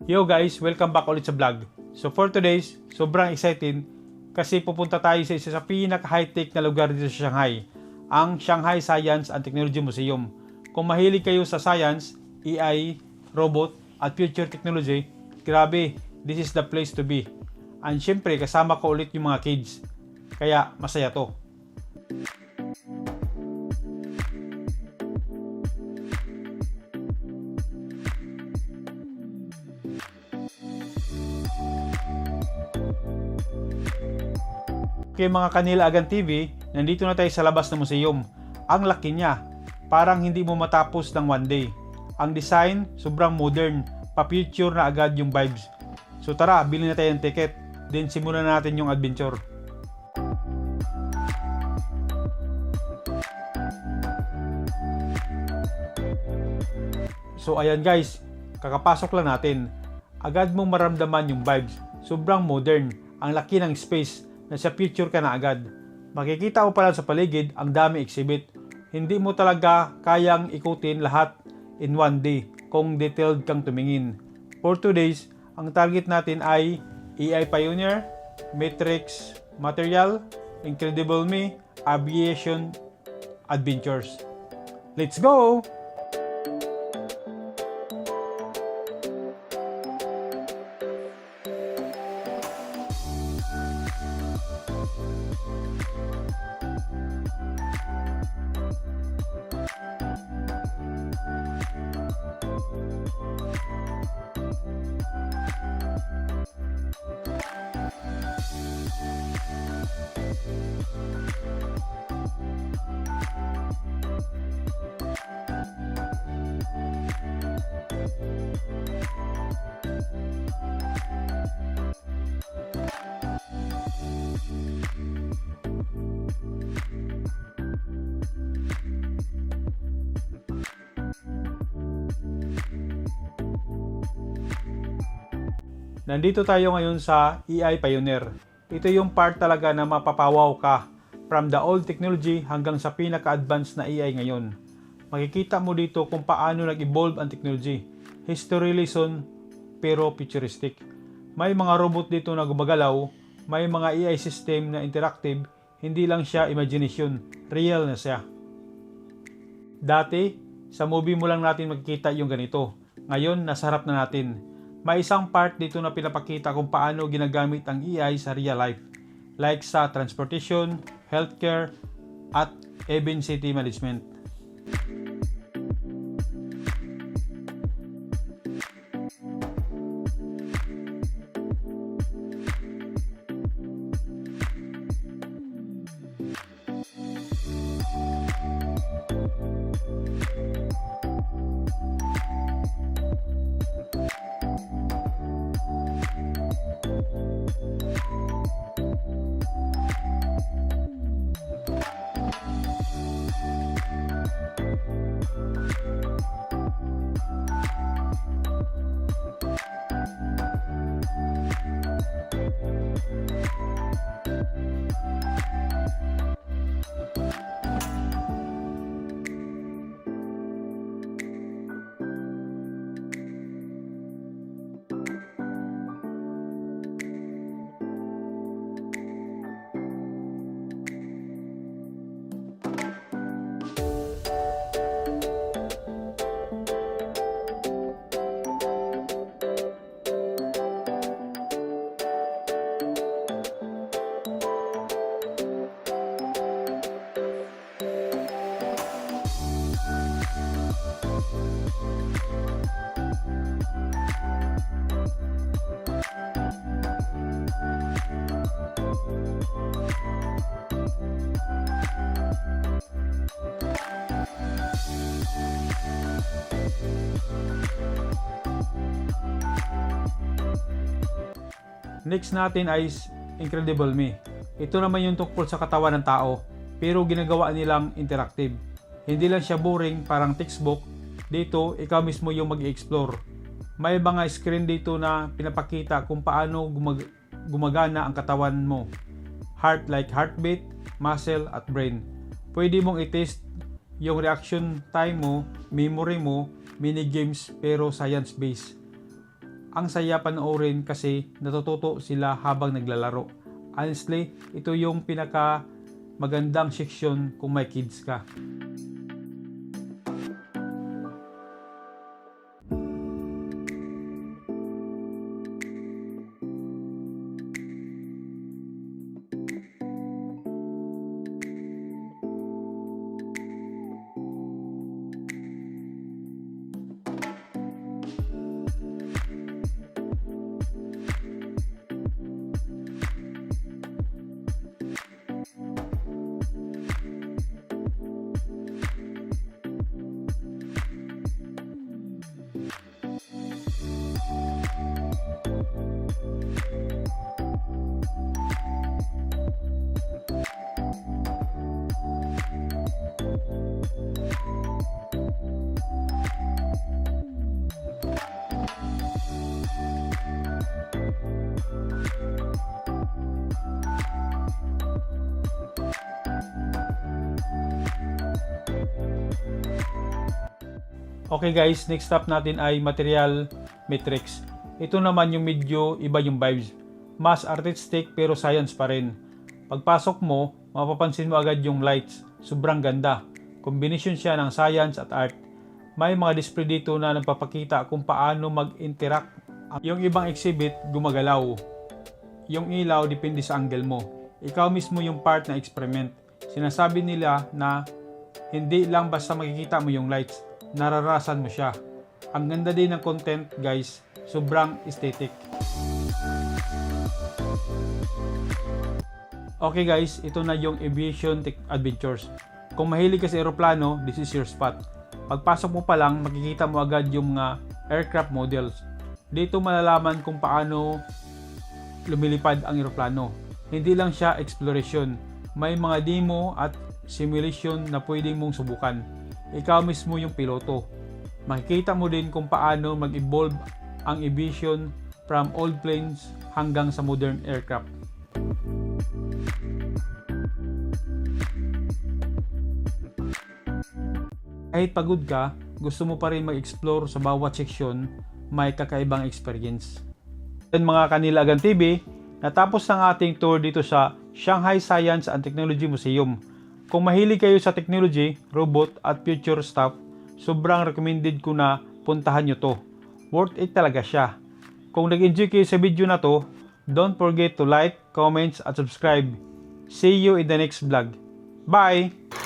Yo guys, welcome back ulit sa vlog. So for today's, sobrang excited kasi pupunta tayo sa isa sa pinaka-high-tech na lugar dito sa Shanghai, ang Shanghai Science and Technology Museum. Kung mahilig kayo sa science, AI, robot, at future technology, grabe, this is the place to be. And syempre, kasama ko ulit yung mga kids. Kaya masaya to. Okay mga Kanila Agan TV, nandito na tayo sa labas ng museum. Ang laki niya, parang hindi mo matapos ng one day. Ang design, sobrang modern, pa-future na agad yung vibes. So tara, bilhin na tayo ng ticket, then simulan natin yung adventure. So ayan guys, kakapasok lang natin. Agad mong maramdaman yung vibes, sobrang modern, ang laki ng space, nasa future ka na agad. Makikita mo pala sa paligid ang dami exhibit. Hindi mo talaga kayang ikutin lahat in one day kung detailed kang tumingin. For today's, ang target natin ay AI Pioneer, Matrix Material, Incredible Me, Aviation Adventures. Let's go! Nandito tayo ngayon sa AI Pioneer. Ito yung part talaga na mapapawaw ka from the old technology hanggang sa pinaka-advanced na AI ngayon. Makikita mo dito kung paano nag-evolve ang technology. History lesson pero futuristic. May mga robot dito na gumagalaw, may mga AI system na interactive, hindi lang siya imagination, real na siya. Dati, sa movie mo lang natin makikita yung ganito. Ngayon, nasa harap na natin. May isang part dito na pinapakita kung paano ginagamit ang AI sa real life, like sa transportation, healthcare, at even city management. Next natin ay Incredible Me. Ito naman yung tungkol sa katawan ng tao, pero ginagawa nilang interactive. Hindi lang siya boring, parang textbook. Dito, ikaw mismo yung mag-explore. May mga screen dito na pinapakita kung paano gumagana ang katawan mo. Heart like heartbeat, muscle at brain. Pwede mong i-test yung reaction time mo, memory mo, mini games pero science-based. Ang saya panoorin kasi natututo sila habang naglalaro. Honestly, ito yung pinaka magandang section kung may kids ka. Okay guys, next stop natin ay material matrix. Ito naman yung medyo iba yung vibes. Mas artistic pero science pa rin. Pagpasok mo, mapapansin mo agad yung lights. Sobrang ganda. Combination siya ng science at art. May mga display dito na nagpapakita kung paano mag-interact. Yung ibang exhibit, gumagalaw. Yung ilaw, depende sa angle mo. Ikaw mismo yung part na experiment. Sinasabi nila na hindi lang basta makikita mo yung lights, nararasan mo siya. Ang ganda din ng content guys, sobrang aesthetic. Okay guys, ito na yung Aviation Tech Adventures. Kung mahilig ka sa aeroplano, this is your spot. Pagpasok mo pa lang, makikita mo agad yung mga aircraft models. Dito malalaman kung paano lumilipad ang aeroplano. Hindi lang siya exploration, may mga demo at simulation na pwedeng mong subukan. Ikaw mismo yung piloto. Makikita mo din kung paano mag-evolve ang aviation from old planes hanggang sa modern aircraft. Kahit pagod ka, gusto mo pa rin mag-explore sa bawat section, may kakaibang experience. Then mga Kanilagan TV, natapos ng ating tour dito sa Shanghai Science and Technology Museum. Kung mahilig kayo sa technology, robot at future stuff, sobrang recommended ko na puntahan nyo to. Worth it talaga siya. Kung nag-enjoy kayo sa video na to, don't forget to like, comments at subscribe. See you in the next vlog. Bye!